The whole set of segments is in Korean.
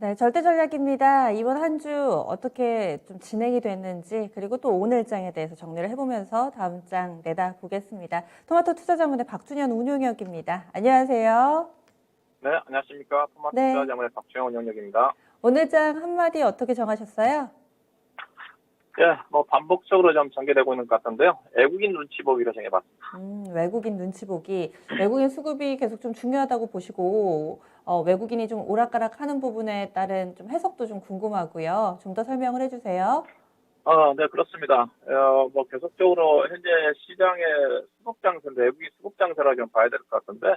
네, 절대전략입니다. 이번 한 주 어떻게 좀 진행이 됐는지, 그리고 또 오늘장에 대해서 정리를 해보면서 다음 장 내다보겠습니다. 토마토 투자자문의 박준현 운용역입니다. 안녕하세요. 네, 안녕하십니까. 토마토 네, 투자자문의 박주영 운영역입니다. 오늘장 한마디 어떻게 정하셨어요? 예, 반복적으로 좀 전개되고 있는 것 같은데요. 외국인 눈치 보기로 정해봤습니다. 외국인 눈치 보기. 외국인 수급이 계속 좀 중요하다고 보시고, 외국인이 좀 오락가락 하는 부분에 따른 좀 해석도 좀 궁금하고요. 좀 더 설명을 해주세요. 네, 그렇습니다. 계속적으로 현재 시장의 수급 장세인데, 외국인 수급 장세라 좀 봐야 될 것 같은데,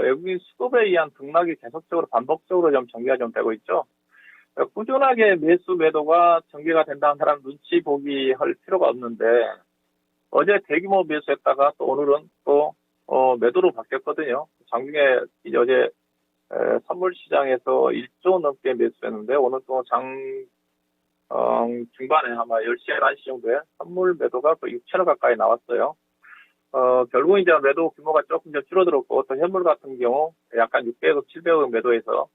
외국인 수급에 의한 등락이 계속적으로 반복적으로 좀 전개가 좀 되고 있죠. 꾸준하게 매수 매도가 전개가 된다는 사람 눈치 보기 할 필요가 없는데, 어제 대규모 매수했다가 또 오늘은 또, 매도로 바뀌었거든요. 장중에 이제 어제 선물 시장에서 1조 넘게 매수했는데 오늘 또 중반에 아마 10시, 11시 정도에 선물 매도가 또 6천억 가까이 나왔어요. 결국 이제 매도 규모가 조금 좀 줄어들었고 또 현물 같은 경우 약간 600억, 700억 매도해서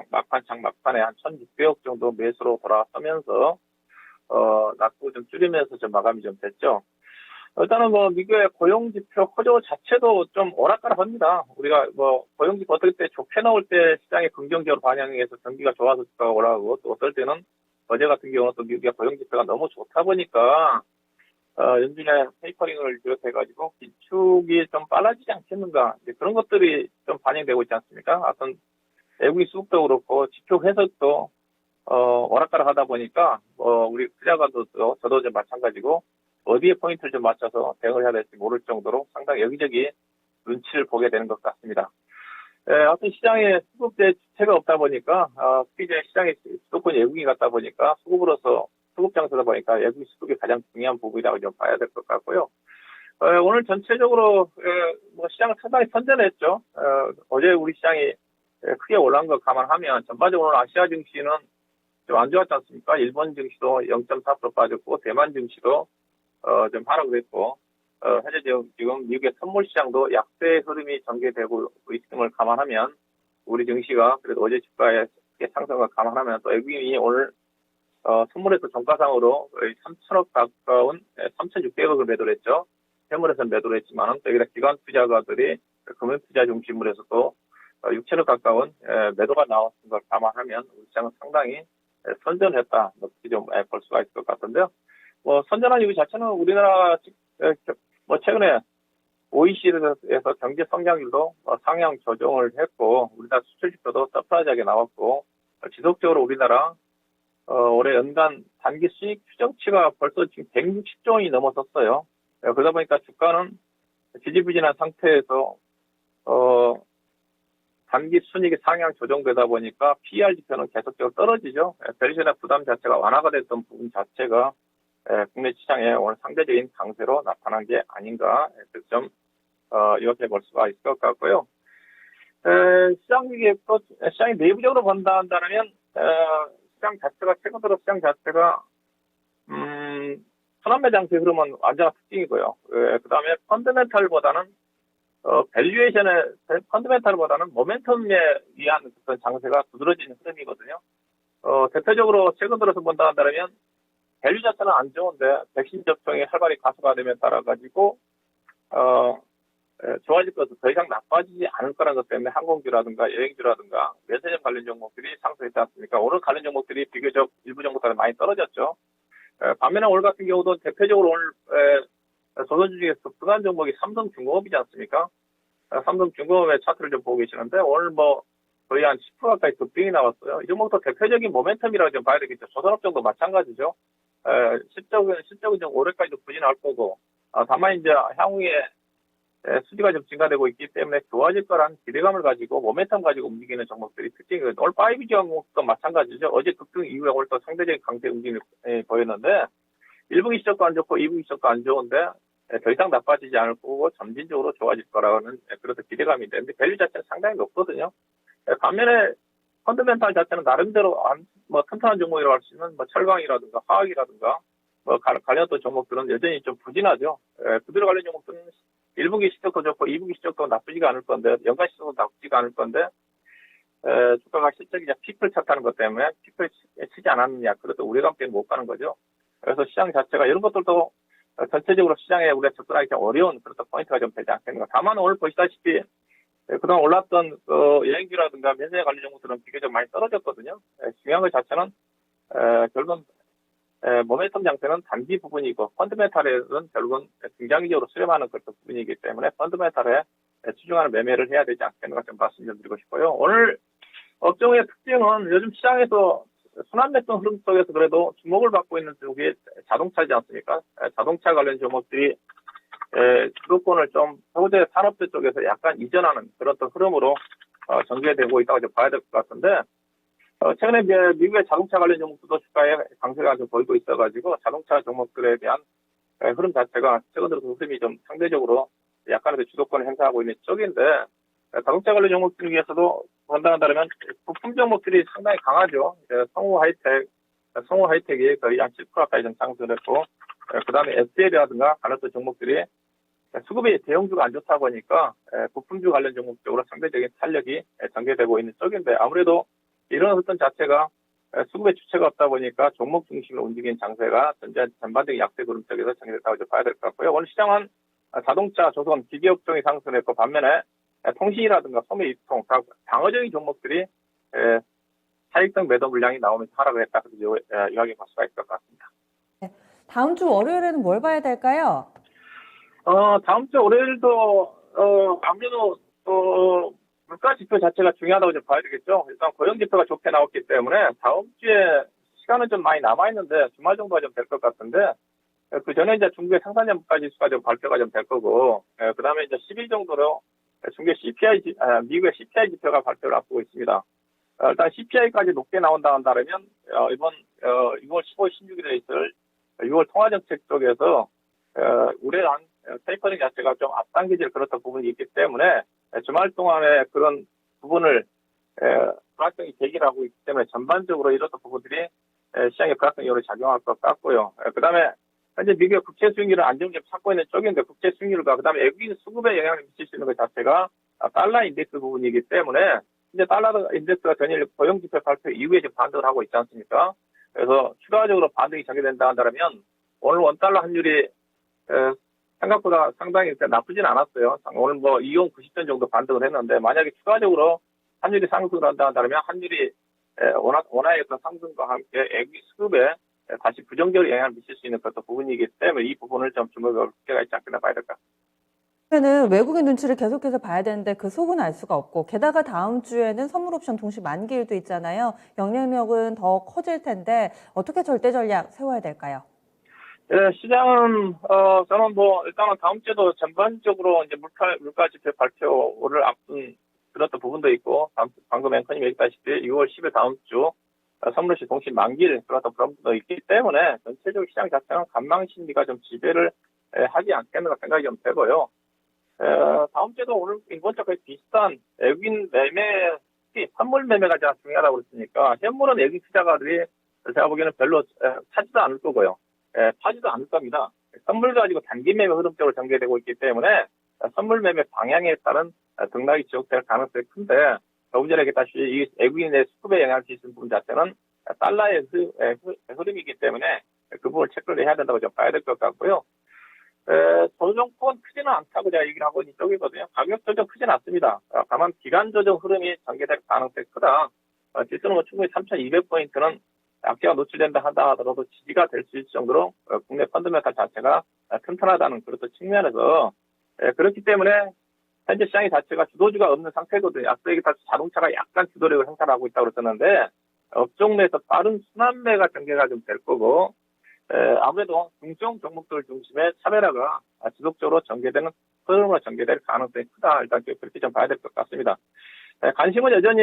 막판에 한 1,600억 정도 매수로 돌아서면서 낙폭 좀 줄이면서 좀 마감이 좀 됐죠. 일단은 미국의 고용지표 호조 자체도 좀 오락가락합니다. 우리가 고용지표 어떨 때 좋게 나올 때 시장에 긍정적으로 반영해서 경기가 좋아서 주가가 올라가고 또 어떨 때는 어제 같은 경우는 또 미국의 고용지표가 너무 좋다 보니까 연준의 테이퍼링을 비롯해가지고 기축이 좀 빨라지지 않겠는가 이제 그런 것들이 좀 반영되고 있지 않습니까? 어떤 외국인 수급도 그렇고 지표 해석도 오락가락하다 보니까 우리 투자가도 저도 좀 마찬가지고 어디에 포인트를 좀 맞춰서 대응을 해야 될지 모를 정도로 상당히 여기저기 눈치를 보게 되는 것 같습니다. 어떤 시장에 수급대 주체가 없다 보니까 특히 이제 시장에 수도권이 외국인이 갔다 보니까 수급 장사다 보니까 외국인 수급이 가장 중요한 부분이라고 좀 봐야 될 것 같고요. 오늘 전체적으로 시장은 상당히 선전했죠. 어제 우리 시장이 크게 올라간 거 감안하면 전반적으로 오늘 아시아 증시는 좀 안 좋았지 않습니까? 일본 증시도 0.4% 빠졌고 대만 증시도 좀 하락을 했고 현재 지금 미국의 선물 시장도 약세 흐름이 전개되고 있음을 감안하면 우리 증시가 그래도 어제 주가의 상승을 감안하면 또 외국인이 오늘 선물에서 종가상으로 거의 3천억 가까운 3,600억을 매도를 했죠. 현물에서는 매도를 했지만 또 여기다 기관 투자가들이 금융 투자 중심으로 해서 또 6천억 가까운 매도가 나왔던 걸 감안하면 우리 시장은 상당히 선전했다. 이렇게 좀 볼 수가 있을 것 같은데요. 선전한 이유 자체는 우리나라 최근에 OECD에서 경제 성장률도 상향 조정을 했고 우리나라 수출 지표도 서프라이즈하게 나왔고 지속적으로 우리나라 올해 연간 단기 수익 추정치가 벌써 지금 160조 원이 넘어섰어요. 그러다 보니까 주가는 지지부진한 상태에서 단기 순이익이 상향 조정되다 보니까 PER 지표는 계속적으로 떨어지죠. 밸류에이션의 부담 자체가 완화가 됐던 부분 자체가 국내 시장에 오늘 상대적인 강세로 나타난 게 아닌가 좀 이렇게 볼 수가 있을 것 같고요. 시장이 내부적으로 본다면 시장 자체가 최근 들어 시장 자체가 순환매 장세 흐름은 완전한 특징이고요. 그다음에 펀더멘탈보다는 모멘텀에 의한 어떤 장세가 두드러지는 흐름이거든요. 대표적으로 최근 들어서 본다면 밸류 자체는 안 좋은데 백신 접종이 활발히 가속화 되면 따라가지고 좋아질 것은 더 이상 나빠지지 않을 거라는 것 때문에 항공주라든가 여행주라든가 면세점 관련 종목들이 상승했지 않습니까? 오늘 관련 종목들이 비교적 일부 종목들은 많이 떨어졌죠. 반면에 오늘 같은 경우도 대표적으로 오늘 조선주 중에서 급등한 종목이 삼성중공업이지 않습니까? 삼성중공업의 차트를 좀 보고 계시는데 오늘 거의 한 10% 가까이 급등이 나왔어요. 이 종목도 대표적인 모멘텀이라고 좀 봐야 되겠죠. 조선업종도 마찬가지죠. 실적은 좀 올해까지도 부진할 거고, 다만 이제 향후에 수지가 좀 증가되고 있기 때문에 좋아질 거란 기대감을 가지고 모멘텀 가지고 움직이는 종목들이 특징이거든요. 오늘 5G 종목도 마찬가지죠. 어제 급등 이후에 오늘 또 상대적인 강세 움직임을 보였는데 1분기 시작도 안 좋고 2분기 시작도 안 좋은데 더 이상 나빠지지 않을 거고 점진적으로 좋아질 거라는 그런 기대감이 있는데 밸류 자체는 상당히 높거든요. 반면에 펀더멘탈 자체는 나름대로 튼튼한 종목이라고 할 수 있는 철강이라든가 화학이라든가 관련된 종목들은 여전히 좀 부진하죠. 그대로 관련 종목들은 1분기 실적도 좋고 2분기 실적도 나쁘지가 않을 건데 연간 실적도 나쁘지가 않을 건데 주가가 실적이 이제 픽을 쳤다는 것 때문에 픽을 치지 않았느냐. 그래도 우리가 함께 못 가는 거죠. 그래서 시장 자체가 이런 것들도 전체적으로 시장에 우리가 접근하기 좀 어려운 그런 포인트가 좀 되지 않겠는가. 다만 오늘 보시다시피 그동안 올랐던 여행주라든가 면세 관리 종목들은 비교적 많이 떨어졌거든요. 중요한 것 자체는 결국은 모멘텀 장세는 단기 부분이고 펀드멘탈에는 결국은 중장기적으로 수렴하는 그런 부분이기 때문에 펀드멘탈에 치중하는 매매를 해야 되지 않겠는가 좀 말씀 좀 드리고 싶고요. 오늘 업종의 특징은 요즘 시장에서 순환매통 흐름 속에서 그래도 주목을 받고 있는 쪽이 자동차지 않습니까? 자동차 관련 종목들이 주도권을 좀 소재 산업재 쪽에서 약간 이전하는 그런 또 흐름으로 전개되고 있다고 좀 봐야 될 것 같은데 최근에 미국의 자동차 관련 종목들도 주가에 강세가 좀 보이고 있어가지고 자동차 종목들에 대한 흐름 자체가 최근 들어서 흐름이 좀 상대적으로 약간의 주도권을 행사하고 있는 쪽인데 자동차 관련 종목들 위해서도 본다면 부품 종목들이 상당히 강하죠. 성우 하이텍이 거의 한 7%까지 좀 상승을 했고 그 다음에 SL이라든가 관련된 종목들이 수급이 대형주가 안 좋다 보니까 부품주 관련 종목 쪽으로 상대적인 탄력이 전개되고 있는 쪽인데 아무래도 이런 어떤 자체가 수급의 주체가 없다 보니까 종목 중심으로 움직이는 장세가 전반적인 약세 그룹 쪽에서 전개됐다고 봐야 될 것 같고요. 오늘 시장은 자동차, 조선, 기계업종이 상승했고 반면에 통신이라든가 소매 유통, 방어적인 종목들이 차익등 매도 물량이 나오면서 하락을 했다. 그래서 이야기 볼 수가 있을 것 같습니다. 네. 다음 주 월요일에는 뭘 봐야 될까요? 다음 주 월요일도 아무래도 물가 지표 자체가 중요하다고 좀 봐야 되겠죠. 일단 고용 지표가 좋게 나왔기 때문에 다음 주에 시간은 좀 많이 남아 있는데 주말 정도가 좀 될 것 같은데 그 전에 이제 중국의 생산자 물가 지수가 좀 발표가 좀 될 거고 그 다음에 이제 10일 정도로 중국의 미국의 CPI 지표가 발표를 앞두고 있습니다. 일단 CPI까지 높게 나온다 한다면 이번 6월 15일, 16일에 있을 6월 통화정책 쪽에서 우려한 테이퍼링 자체가 좀 앞당겨질 그런 부분이 있기 때문에 주말 동안에 그런 부분을 불확정이 제기하고 있기 때문에 전반적으로 이런 부분들이 시장에 불확정 요인을 작용할 것 같고요. 그 다음에 현재 미국의 국채 수익률을 안정적으로 찾고 있는 쪽인데 국채 수익률과 그 다음에 외국인 수급에 영향을 미칠 수 있는 것 자체가 달러 인덱스 부분이기 때문에 이제 달러 인덱스가 전일 고용지표 발표 이후에 지금 반등을 하고 있지 않습니까? 그래서 추가적으로 반등이 전개된다 한다면 오늘 원달러 환율이 생각보다 상당히 나쁘진 않았어요. 오늘 뭐 2원 90전 정도 반등을 했는데 만약에 추가적으로 환율이 상승을 한다 한다면 환율이 원화의 어떤 상승과 함께 외국인 수급에 다시 부정적으로 영향을 미칠 수 있는 그런 부분이기 때문에 이 부분을 좀 주목을 필요가 있지 않겠나 봐야 될까. 그러면은 외국인 눈치를 계속해서 봐야 되는데 그 속은 알 수가 없고 게다가 다음 주에는 선물 옵션 동시 만기일도 있잖아요. 영향력은 더 커질 텐데 어떻게 절대 전략 세워야 될까요? 시장은 저는 일단은 다음 주에도 전반적으로 이제 물가 지표 발표를 앞둔 그런 부분도 있고 방금 앵커님 얘기했다시피 6월 10일 다음 주 선물시 동시 만기일 그런 부분도 있기 때문에 전체적으로 시장 자체는 관망 심리가 좀 지배를 하지 않겠는가 생각이 좀 되고요. 다음 주에도 오늘 이번 주 거의 비슷한 외국인 매매, 특히 선물 매매가 가장 중요하다고 그랬으니까 현물은 외국인 투자가들이 제가 보기에는 별로 사지도 않을 거고요. 파지도 않을 겁니다. 선물 가지고 단기 매매 흐름 쪽으로 전개되고 있기 때문에 선물 매매 방향에 따른 등락이 지속될 가능성이 큰데 조금 전에 얘기했다시피 이 외국인의 수급에 영향을 끼치는 부분 자체는 달러의 흐름이기 때문에 그 부분을 체크를 해야 된다고 좀 봐야 될 것 같고요. 조정폭은 크지는 않다고 제가 얘기를 하고 있는 쪽이거든요. 가격 조정 크지는 않습니다. 다만 기간 조정 흐름이 전개될 가능성이 크다. 지수는 충분히 3,200포인트는 약세가 노출된다 한다 하더라도 지지가 될 수 있을 정도로 국내 펀드멘탈 자체가 튼튼하다는 그런 측면에서 그렇기 때문에 현재 시장의 자체가 주도주가 없는 상태거든요. 앞서 얘기했듯이 자동차가 약간 주도력을 행사하고 있다고 그랬었는데 업종 내에서 빠른 순환매가 전개가 좀 될 거고 아무래도 중증 종목들 중심의 차별화가 지속적으로 전개되는 흐름으로 전개될 가능성이 크다. 일단 그렇게 좀 봐야 될 것 같습니다. 관심은 여전히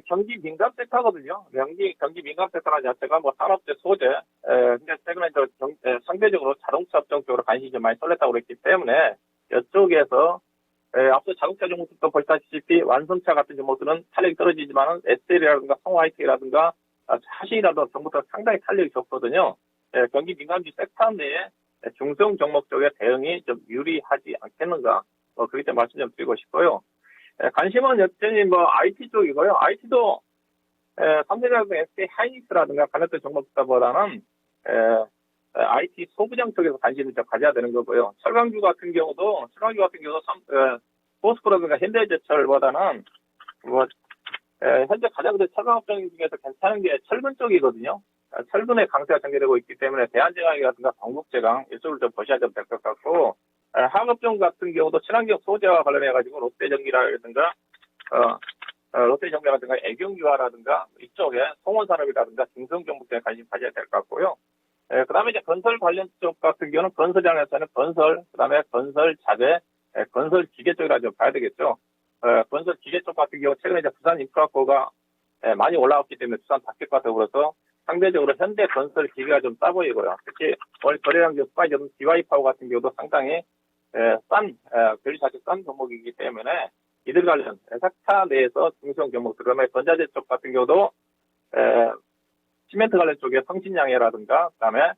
경기 민감 섹터거든요. 경기 민감 섹터 자체가 산업재 소재, 근데 최근에 상대적으로 자동차 업종 쪽으로 관심이 좀 많이 쏠렸다고 그랬기 때문에 이쪽에서 앞서 자동차 종목들도 보시다시피 완성차 같은 종목들은 탄력이 떨어지지만은 SL이라든가 성화이텍이라든가 차신이라든가 종목들 상당히 탄력이 좋거든요. 경기 민감지 섹터 내에 중성 종목 쪽의 대응이 좀 유리하지 않겠는가. 그렇게 말씀 좀 드리고 싶고요. 관심은 여전히 IT 쪽이고요. IT도 삼성전자, SK 하이닉스라든가 관련된 종목보다는 IT 소부장 쪽에서 관심을 좀 가져야 되는 거고요. 철강주 같은 경우도 포스코라든가 현대제철보다는 현재 가장 철강업종 중에서 괜찮은 게 철근 쪽이거든요. 철근의 강세가 전개되고 있기 때문에 대한제강이라든가 동국제강 이쪽을 좀 보셔야 될 것 같고, 하급종 같은 경우도 친환경 소재와 관련해가지고 롯데전기라든가 롯데정밀라든가 애경유화라든가 이쪽에 송원산업이라든가 중성 종목에 관심 가져야 될 것 같고요. 그다음에 이제 건설 관련 쪽 같은 경우는 건설장에서는 건설, 그다음에 건설 자재, 건설 기계 쪽이라 좀 봐야 되겠죠. 건설 기계 쪽 같은 경우 최근에 이제 부산 인프라코가 많이 올라왔기 때문에 부산 닥터과 더불어서 상대적으로 현대 건설 기계가 좀 싸 보이고요. 특히 오늘 거래량 수가이 좀 DY파워 같은 경우도 상당히 별리 자체 싼 종목이기 때문에 이들 관련 회사 내에서 중소형 종목들, 그다음에 건자재 쪽 같은 경우도 시멘트 관련 쪽에 성신양해라든가 그다음에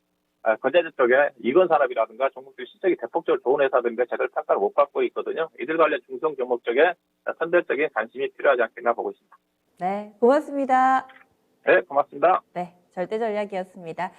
건자재 쪽에 이건산업이라든가 종목들이 실적이 대폭적으로 좋은 회사들인데 제대로 평가를 못 받고 있거든요. 이들 관련 중소형 종목 쪽에 선별적인 관심이 필요하지 않겠나 보고 있습니다. 네, 고맙습니다. 네, 고맙습니다. 네, 절대전략이었습니다.